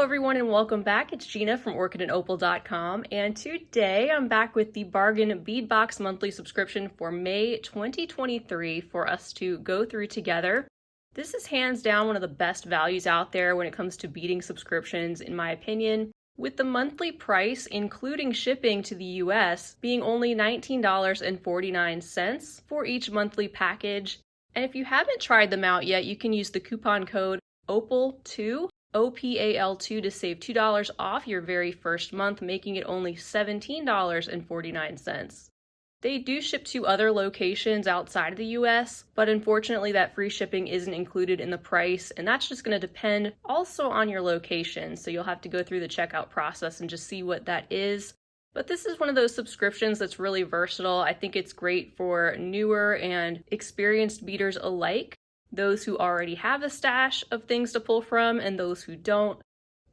everyone and welcome back. It's Gina from orchidandopal.com, and today I'm back with the bargain bead box monthly subscription for May 2023 for us to go through together. This is hands down one of the best values out there when it comes to beading subscriptions, in my opinion, with the monthly price, including shipping to the US, being only $19.49 for each monthly package. And if you haven't tried them out yet, you can use the coupon code OPAL2, OPAL2, to save $2 off your very first month, making it only $17.49. They do ship to other locations outside of the US, but unfortunately that free shipping isn't included in the price, and that's just going to depend also on your location, so you'll have to go through the checkout process and just see what that is. But this is one of those subscriptions that's really versatile. I think it's great for newer and experienced beaders alike, those who already have a stash of things to pull from and those who don't.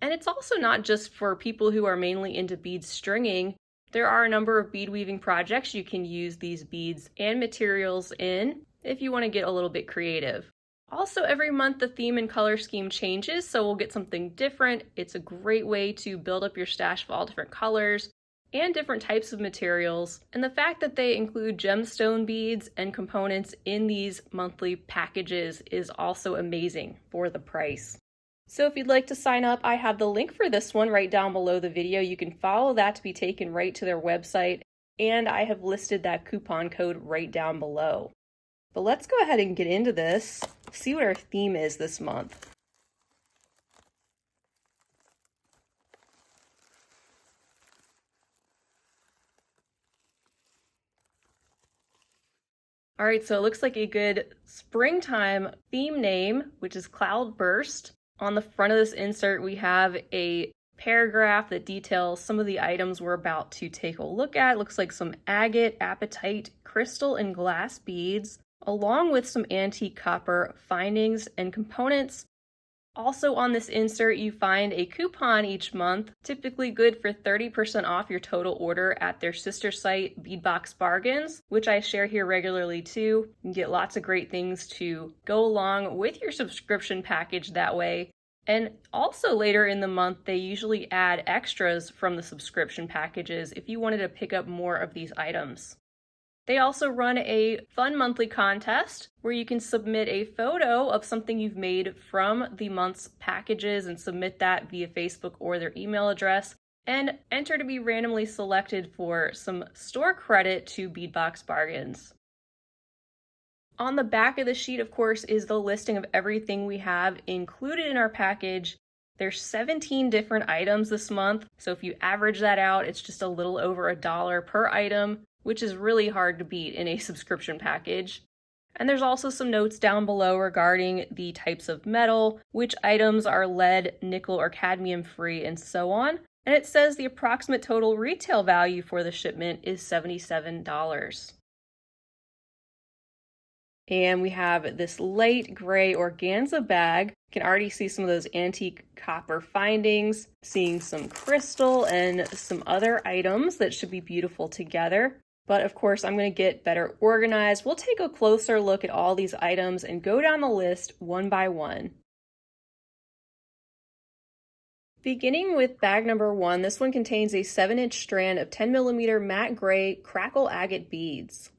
And it's also not just for people who are mainly into bead stringing. There are a number of bead weaving projects you can use these beads and materials in if you want to get a little bit creative. Also, every month the theme and color scheme changes, so we'll get something different. It's a great way to build up your stash of all different colors and different types of materials, and the fact that they include gemstone beads and components in these monthly packages is also amazing for the price. So if you'd like to sign up, I have the link for this one right down below the video. You can follow that to be taken right to their website, and I have listed that coupon code right down below. But let's go ahead and get into this, see what our theme is this month. All right, so it looks like a good springtime theme name, which is Cloudburst. On the front of this insert, we have a paragraph that details some of the items we're about to take a look at. It looks like some agate, apatite, crystal, and glass beads, along with some antique copper findings and components. Also on this insert, you find a coupon each month, typically good for 30% off your total order at their sister site, Beadbox Bargains, which I share here regularly too. You can get lots of great things to go along with your subscription package that way. And also later in the month, they usually add extras from the subscription packages if you wanted to pick up more of these items. They also run a fun monthly contest where you can submit a photo of something you've made from the month's packages and submit that via Facebook or their email address and enter to be randomly selected for some store credit to Beadbox Bargains. On the back of the sheet, of course, is the listing of everything we have included in our package. There's 17 different items this month, so if you average that out, it's just a little over $1 per item, which is really hard to beat in a subscription package. And there's also some notes down below regarding the types of metal, which items are lead, nickel, or cadmium free, and so on. And it says the approximate total retail value for the shipment is $77. And we have this light gray organza bag. You can already see some of those antique copper findings, seeing some crystal and some other items that should be beautiful together. But of course, I'm going to get better organized. We'll take a closer look at all these items and go down the list one by one. Beginning with bag number 1, this one contains a 7-inch strand of 10mm matte gray crackle agate beads.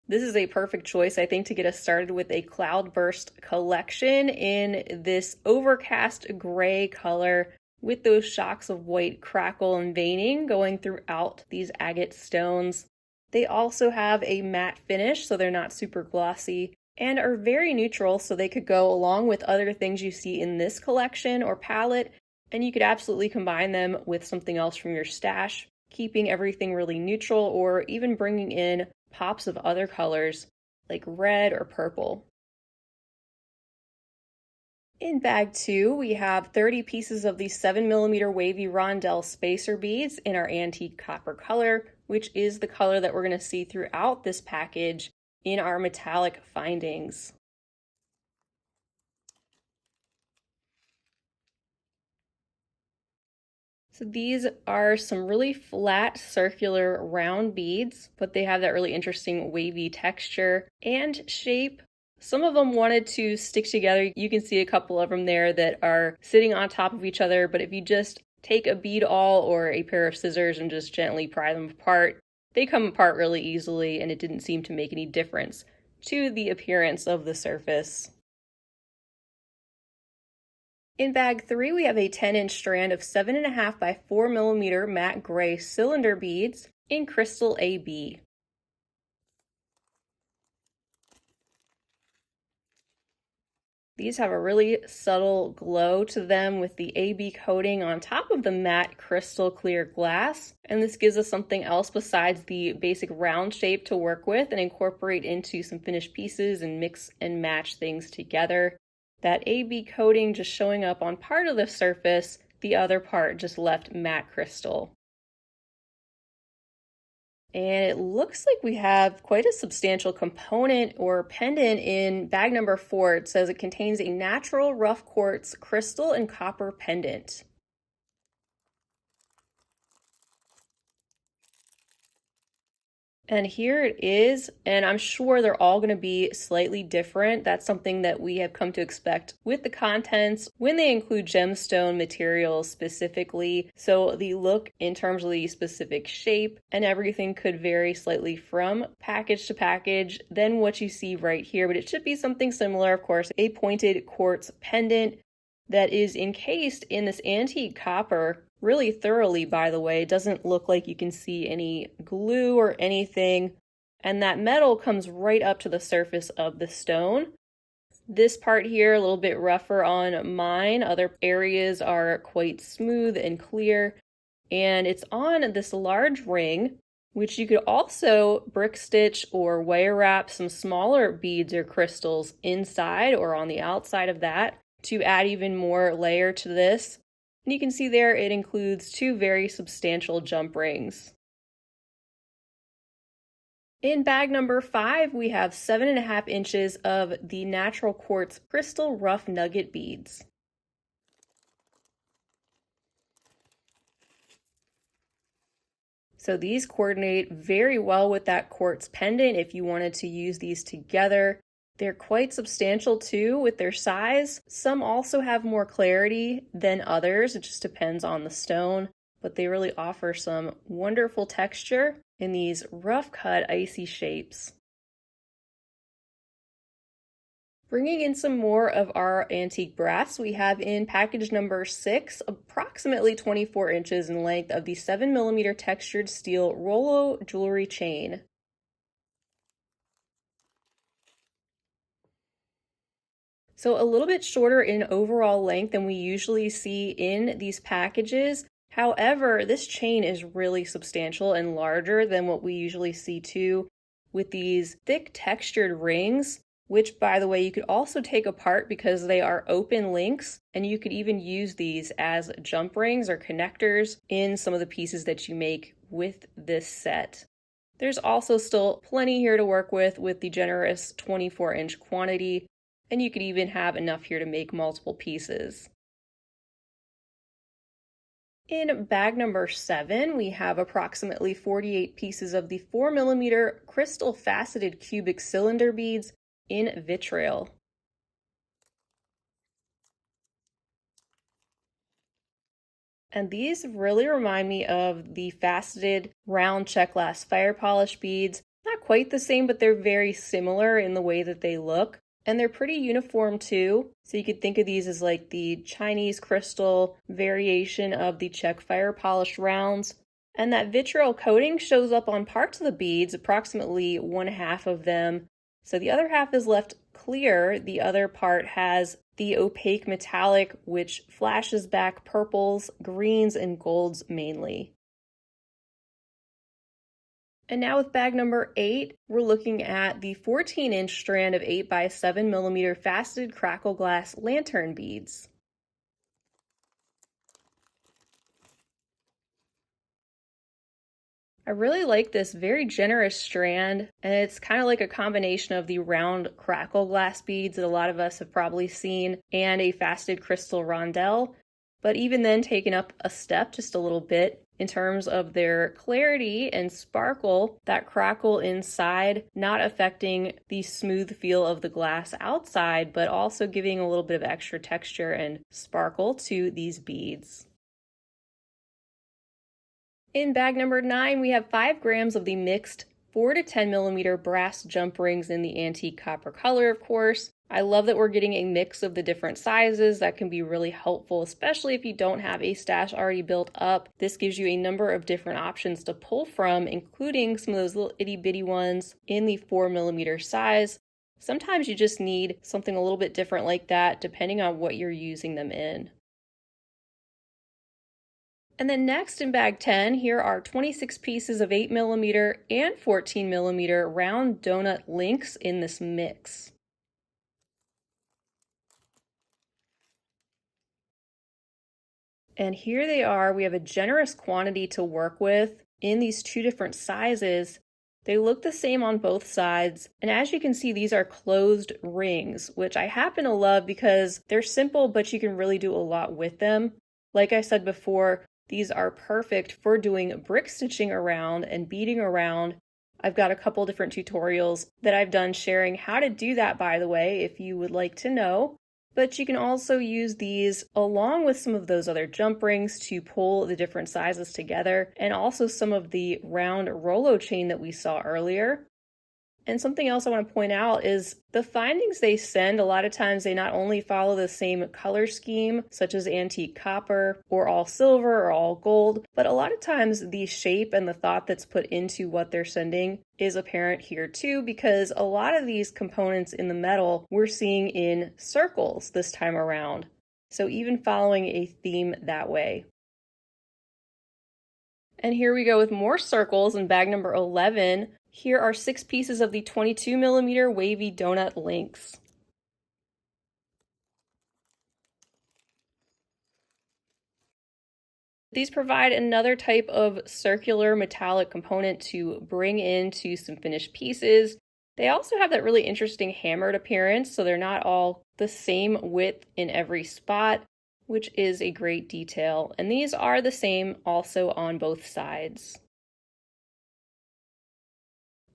This is a perfect choice, I think, to get us started with a Cloudburst collection in this overcast gray color, with those shocks of white crackle and veining going throughout these agate stones. They also have a matte finish, so they're not super glossy, and are very neutral, so they could go along with other things you see in this collection or palette, and you could absolutely combine them with something else from your stash, keeping everything really neutral or even bringing in pops of other colors like red or purple. In bag 2, we have 30 pieces of these 7mm Wavy rondelle spacer beads in our antique copper color, which is the color that we're going to see throughout this package in our metallic findings. So these are some really flat, circular, round beads, but they have that really interesting wavy texture and shape. Some of them wanted to stick together. You can see a couple of them there that are sitting on top of each other, but if you just take a bead awl or a pair of scissors and just gently pry them apart, they come apart really easily, and it didn't seem to make any difference to the appearance of the surface. In bag 3, we have a 10-inch strand of 7.5 by 4mm matte gray cylinder beads in crystal AB. These have a really subtle glow to them with the AB coating on top of the matte crystal clear glass, and this gives us something else besides the basic round shape to work with and incorporate into some finished pieces and mix and match things together. That AB coating just showing up on part of the surface, the other part just left matte crystal. And it looks like we have quite a substantial component or pendant in bag number 4. It says it contains a natural rough quartz crystal and copper pendant. And here it is, and I'm sure they're all going to be slightly different. That's something that we have come to expect with the contents when they include gemstone materials specifically. So the look in terms of the specific shape and everything could vary slightly from package to package than what you see right here, but it should be something similar, of course, a pointed quartz pendant that is encased in this antique copper really thoroughly, by the way. It doesn't look like you can see any glue or anything. And that metal comes right up to the surface of the stone. This part here, a little bit rougher on mine. Other areas are quite smooth and clear. And it's on this large ring, which you could also brick stitch or wire wrap some smaller beads or crystals inside or on the outside of that to add even more layer to this. And you can see there it includes 2 very substantial jump rings. In bag number 5, we have 7.5 inches of the natural quartz crystal rough nugget beads. So these coordinate very well with that quartz pendant if you wanted to use these together. They're quite substantial too with their size. Some also have more clarity than others. It just depends on the stone, but they really offer some wonderful texture in these rough cut icy shapes. Bringing in some more of our antique brass, we have in package number 6, approximately 24 inches in length of the 7mm textured steel Rollo jewelry chain. So a little bit shorter in overall length than we usually see in these packages. However, this chain is really substantial and larger than what we usually see too, with these thick textured rings, which by the way, you could also take apart because they are open links, and you could even use these as jump rings or connectors in some of the pieces that you make with this set. There's also still plenty here to work with the generous 24-inch quantity. And you could even have enough here to make multiple pieces. In bag number 7, we have approximately 48 pieces of the 4mm crystal faceted cubic cylinder beads in vitrail. And these really remind me of the faceted round check glass fire polish beads. Not quite the same, but they're very similar in the way that they look. And they're pretty uniform too. So you could think of these as like the Chinese crystal variation of the Czech fire polished rounds. And that vitriol coating shows up on parts of the beads, approximately 1/2 of them. So the other half is left clear. The other part has the opaque metallic, which flashes back purples, greens, and golds mainly. And now with bag number 8, we're looking at the 14-inch strand of 8 by 7mm faceted crackle glass lantern beads. I really like this very generous strand, and it's kind of like a combination of the round crackle glass beads that a lot of us have probably seen and a faceted crystal rondelle, but even then taken up a step just a little bit. in terms of their clarity and sparkle, that crackle inside not affecting the smooth feel of the glass outside, but also giving a little bit of extra texture and sparkle to these beads. In bag number 9, we have 5 grams of the mixed 4 to 10 millimeter brass jump rings in the antique copper color, of course. I love that we're getting a mix of the different sizes. That can be really helpful, especially if you don't have a stash already built up. This gives you a number of different options to pull from, including some of those little itty bitty ones in the 4 millimeter size. Sometimes you just need something a little bit different like that, depending on what you're using them in. And then next in bag 10, here are 26 pieces of 8 millimeter and 14 millimeter round donut links in this mix. And here they are. We have a generous quantity to work with in these 2 different sizes. They look the same on both sides. And as you can see, these are closed rings, which I happen to love because they're simple, but you can really do a lot with them. Like I said before, these are perfect for doing brick stitching around and beading around. I've got a couple different tutorials that I've done sharing how to do that, by the way, if you would like to know. But you can also use these along with some of those other jump rings to pull the different sizes together, and also some of the round Rolo chain that we saw earlier. And something else I want to point out is the findings they send, a lot of times they not only follow the same color scheme, such as antique copper or all silver or all gold, but a lot of times the shape and the thought that's put into what they're sending is apparent here too, because a lot of these components in the metal we're seeing in circles this time around. So even following a theme that way. And here we go with more circles in bag number 11. Here are 6 pieces of the 22 millimeter wavy donut links. These provide another type of circular metallic component to bring into some finished pieces. They also have that really interesting hammered appearance, so they're not all the same width in every spot, which is a great detail. And these are the same also on both sides.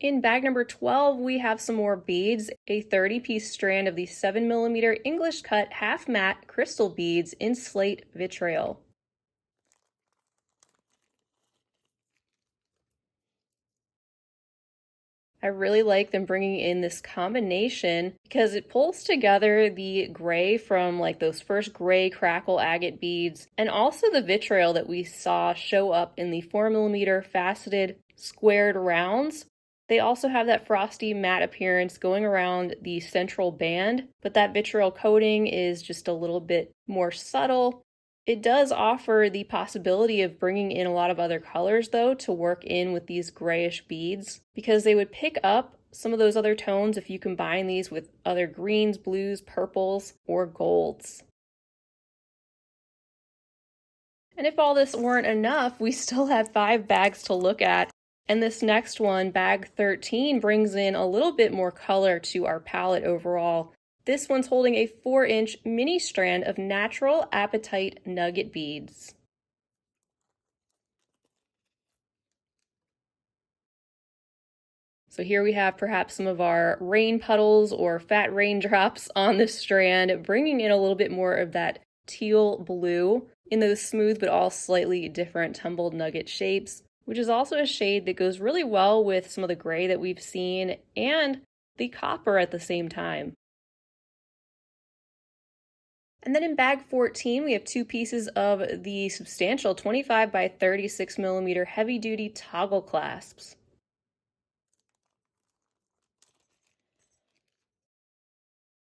In bag number 12, we have some more beads, a 30-piece strand of the 7 millimeter English cut half matte crystal beads in slate vitrail. I really like them bringing in this combination because it pulls together the gray from like those first gray crackle agate beads, and also the vitrail that we saw show up in the 4 millimeter faceted squared rounds. They also have that frosty matte appearance going around the central band, but that vitriol coating is just a little bit more subtle. It does offer the possibility of bringing in a lot of other colors, though, to work in with these grayish beads, because they would pick up some of those other tones if you combine these with other greens, blues, purples, or golds. And if all this weren't enough, we still have 5 bags to look at. And this next one, bag 13, brings in a little bit more color to our palette overall. This one's holding a 4-inch mini strand of natural apatite nugget beads. So here we have perhaps some of our rain puddles or fat raindrops on the strand, bringing in a little bit more of that teal blue in those smooth but all slightly different tumbled nugget shapes, which is also a shade that goes really well with some of the gray that we've seen and the copper at the same time. And then in bag 14, we have 2 pieces of the substantial 25 by 36 millimeter heavy-duty toggle clasps.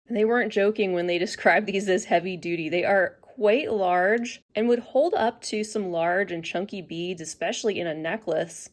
And they weren't joking when they described these as heavy-duty. They are quite large and would hold up to some large and chunky beads, especially in a necklace.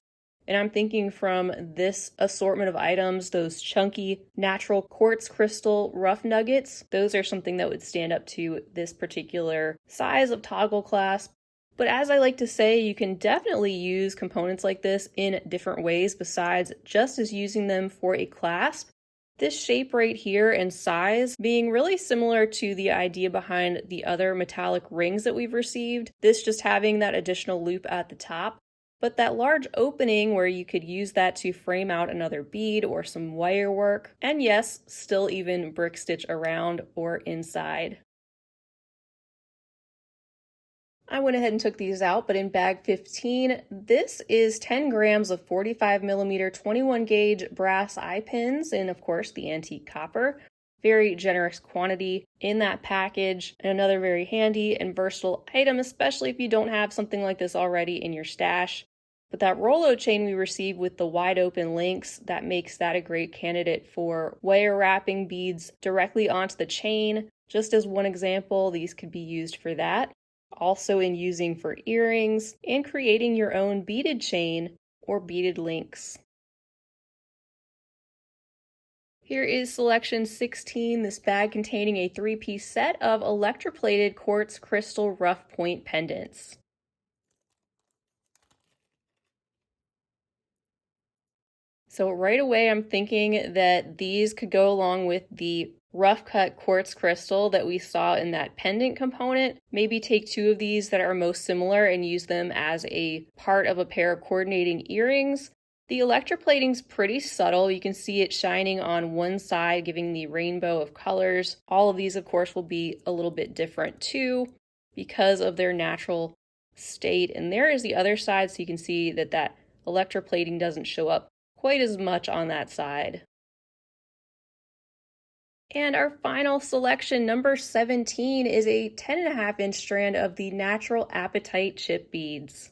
And I'm thinking from this assortment of items, those chunky natural quartz crystal rough nuggets, those are something that would stand up to this particular size of toggle clasp. But as I like to say, you can definitely use components like this in different ways besides just as using them for a clasp. This shape right here and size being really similar to the idea behind the other metallic rings that we've received, this just having that additional loop at the top. But that large opening where you could use that to frame out another bead or some wire work, and yes, still even brick stitch around or inside. I went ahead and took these out, but in bag 15, this is 10 grams of 45mm 21 gauge brass eye pins and of course the antique copper. Very generous quantity in that package, and another very handy and versatile item, especially if you don't have something like this already in your stash. But that Rolo chain we received with the wide open links, that makes that a great candidate for wire wrapping beads directly onto the chain. Just as one example, these could be used for that. Also in using for earrings and creating your own beaded chain or beaded links. Here is selection 16, this bag containing a 3-piece set of electroplated quartz crystal rough point pendants. So right away I'm thinking that these could go along with the rough cut quartz crystal that we saw in that pendant component. Maybe take 2 of these that are most similar and use them as a part of a pair of coordinating earrings. The electroplating's pretty subtle. You can see it shining on one side, giving the rainbow of colors. All of these, of course, will be a little bit different too because of their natural state. And there is the other side, so you can see that that electroplating doesn't show up quite as much on that side. And our final selection, number 17, is a 10.5-inch strand of the natural apatite chip beads.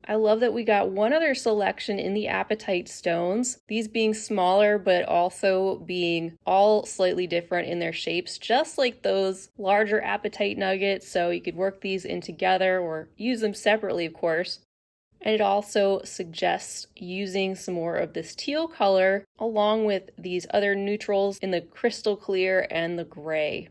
I love that we got one other selection in the apatite stones, these being smaller but also being all slightly different in their shapes, just like those larger apatite nuggets, so you could work these in together or use them separately, of course. And it also suggests using some more of this teal color along with these other neutrals in the crystal clear and the gray.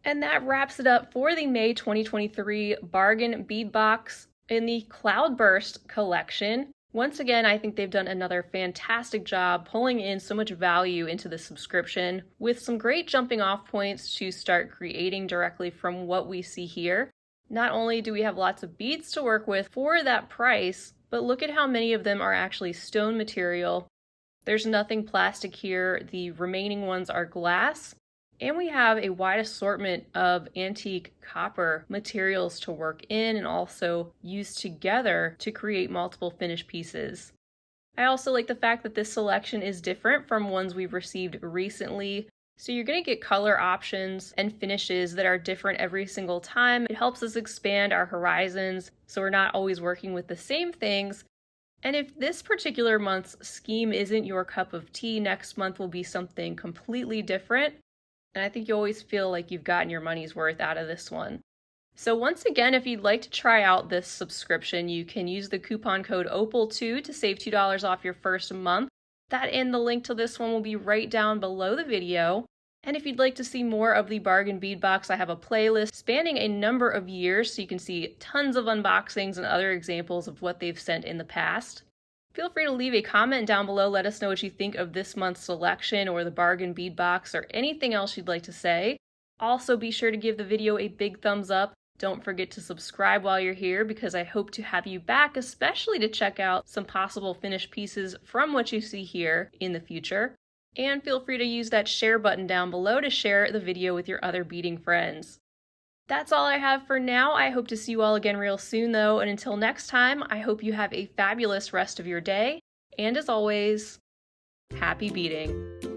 And that wraps it up for the May 2023 bargain bead box in the Cloudburst collection. Once again, I think they've done another fantastic job pulling in so much value into the subscription with some great jumping off points to start creating directly from what we see here. Not only do we have lots of beads to work with for that price, but look at how many of them are actually stone material. There's nothing plastic here. The remaining ones are glass. And we have a wide assortment of antique copper materials to work in and also use together to create multiple finished pieces. I also like the fact that this selection is different from ones we've received recently. So you're going to get color options and finishes that are different every single time. It helps us expand our horizons so we're not always working with the same things. And if this particular month's scheme isn't your cup of tea, next month will be something completely different. And I think you always feel like you've gotten your money's worth out of this one. So once again, if you'd like to try out this subscription, you can use the coupon code OPAL2 to save $2 off your first month. That and the link to this one will be right down below the video. And if you'd like to see more of the bargain bead box, I have a playlist spanning a number of years so you can see tons of unboxings and other examples of what they've sent in the past. Feel free to leave a comment down below, let us know what you think of this month's selection or the bargain bead box or anything else you'd like to say. Also be sure to give the video a big thumbs up. Don't forget to subscribe while you're here because I hope to have you back, especially to check out some possible finished pieces from what you see here in the future. And feel free to use that share button down below to share the video with your other beading friends. That's all I have for now. I hope to see you all again real soon though, and until next time, I hope you have a fabulous rest of your day, and as always, happy beading.